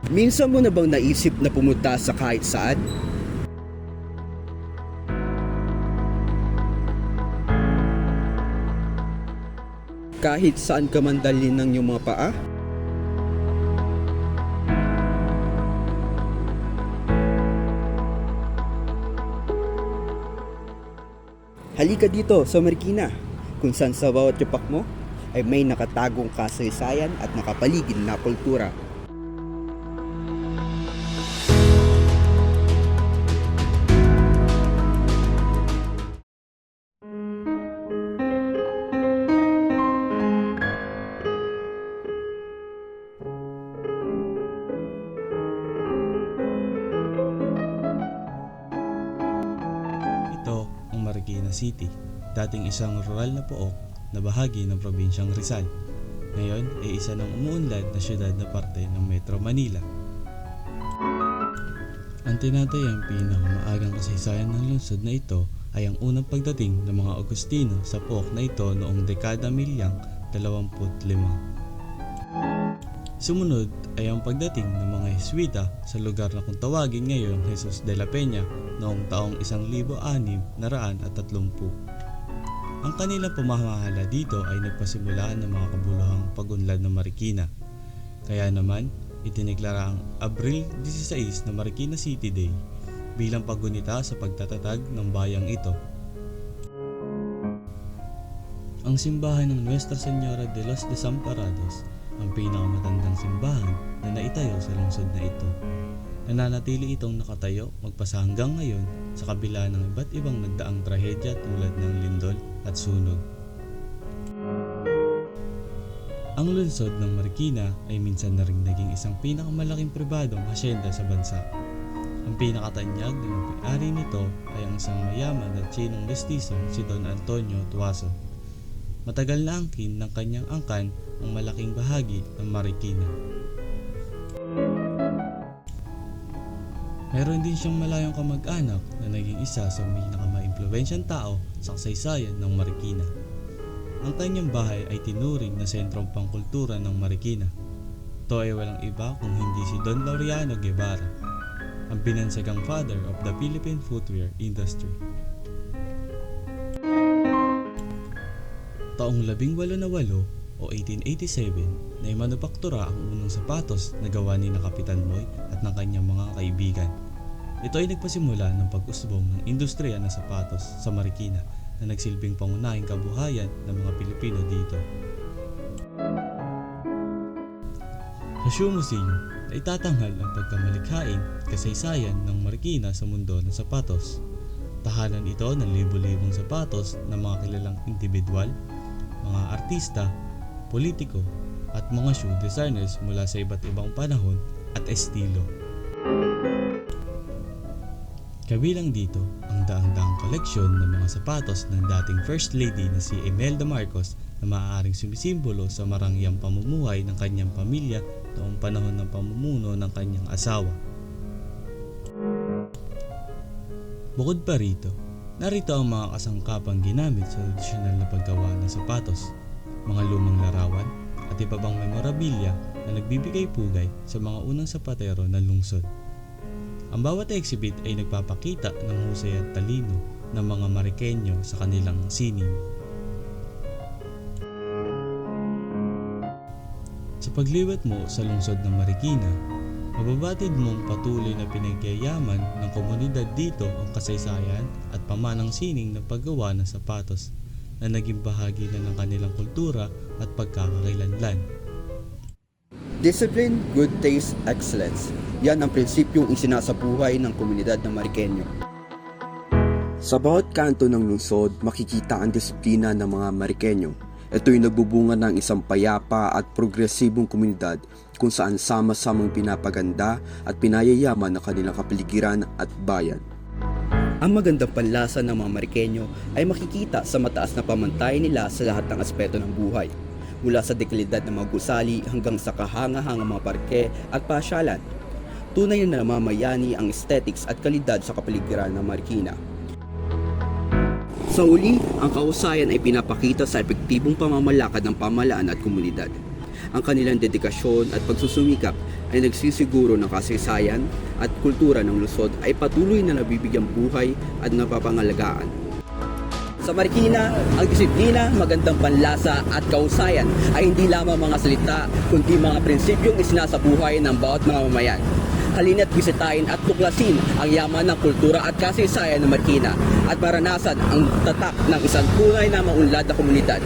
Minsan mo na bang naisip na pumunta sa kahit saan? Kahit saan ka man dalhin ng iyong mga paa? Halika dito sa Marikina, kung saan sa bawat yapak mo ay may nakatagong kasaysayan at nakapaligid na kultura. Ito ang Marikina City, dating isang rural na pook na bahagi ng probinsyang Rizal. Ngayon ay isa ng umuunlad na syudad na parte ng Metro Manila. Ang tinatayang pinakamaagang kasaysayan ng lungsod na ito ay ang unang pagdating ng mga Agustino sa pook na ito noong dekada 25. Sumunod ay ang pagdating ng mga Heswita sa lugar na kung tawagin ngayon Jesus de la Peña noong taong 1630. Ang kanilang pamamahala dito ay nagpasimula ng mga kabuluhang pag-unlad ng Marikina. Kaya naman, itineklara ang Abril 16 na Marikina City Day bilang paggunita sa pagtatatag ng bayang ito. Ang simbahan ng Nuestra Señora de los Desamparados ang pinakamatandang simbahan na naitayo sa lungsod na ito. Nananatili itong nakatayo magpasa hanggang ngayon sa kabila ng iba't ibang nagdaang trahedya tulad ng lindol at sunog. Ang lungsod ng Marikina ay minsan na ring naging isang pinakamalaking pribadong hasyenda sa bansa. Ang pinakatanyag na may-ari nito ay ang isang mayaman at Chinong mestizo si Don Antonio Tuaso. Matagal na angkin ng kanyang angkan ang malaking bahagi ng Marikina. Meron din siyang malayong kamag-anak na naging isa sa pinakama-impluwensyang tao sa kasaysayan ng Marikina. Ang kanyang bahay ay tinuring na sentrong pangkultura ng Marikina. Ito ay walang iba kung hindi si Don Laureano Guevara, ang binansagang father of the Philippine footwear industry. Taong 1808 o 1887 na imanupaktura ang unang sapatos na gawa ni na Kapitan Moy at ng kanyang mga kaibigan. Ito ay nagpasimula ng pag-usbong ng industriya ng sapatos sa Marikina na nagsilbing pangunahing kabuhayan ng mga Pilipino dito. Sa Shoe Museum na itatanghal ang pagkamalikhain at kasaysayan ng Marikina sa mundo ng sapatos. Tahanan ito ng libo-libong sapatos ng mga kilalang individual, mga artista, politiko at mga shoe designers mula sa iba't ibang panahon at estilo. Kabilang dito ang daang-daang koleksyon ng mga sapatos ng dating First Lady na si Imelda Marcos na maaaring sumisimbolo sa marangyang pamumuhay ng kanyang pamilya noong panahon ng pamumuno ng kanyang asawa. Bukod pa rito, narito ang mga kasangkapang ginamit sa tradisyonal na paggawa ng sapatos, mga lumang larawan at iba pang memorabilia na nagbibigay pugay sa mga unang sapatero ng lungsod. Ang bawat exhibit ay nagpapakita ng husay at talino ng mga Marikenyo sa kanilang sining. Sa pagliwat mo sa lungsod ng Marikina, mababatid mong patuloy na pinagyayaman ng komunidad dito ang kasaysayan at pamanang sining ng paggawa ng sapatos na naging bahagi na ng kanilang kultura at pagkakakilanlan. Discipline, good taste, excellence. Yan ang prinsipyong isinasabuhay ng komunidad ng Marikenyo. Sa bawat kanto ng lungsod, makikita ang disiplina ng mga Marikenyo. Ito'y nagbubunga ng isang payapa at progresibong komunidad kung saan sama-samang pinapaganda at pinayayaman ang kanilang kapaligiran at bayan. Ang magandang panlasa ng mga Marikenyo ay makikita sa mataas na pamantayan nila sa lahat ng aspeto ng buhay. Mula sa dekalidad ng mga gusali hanggang sa kahanga-hanga mga parke at pasyalan. Tunay na namamayani ang aesthetics at kalidad sa kapaligiran ng Marikina. Sa huli, ang kahusayan ay pinapakita sa epektibong pamamalakad ng pamahalaan at komunidad. Ang kanilang dedikasyon at pagsusumikap ay nagsisiguro ng kasaysayan at kultura ng lungsod ay patuloy na nabibigyang buhay at napapangalagaan. Sa Marikina, ang disiplina, magandang panlasa at kausayan ay hindi lamang mga salita, kundi mga prinsipyong isinasabuhay ng bawat mamamayan. Halina't bisitahin at tuklasin ang yaman ng kultura at kasaysayan ng Marikina at maranasan ang tatak ng isang tunay na maunlad na komunidad.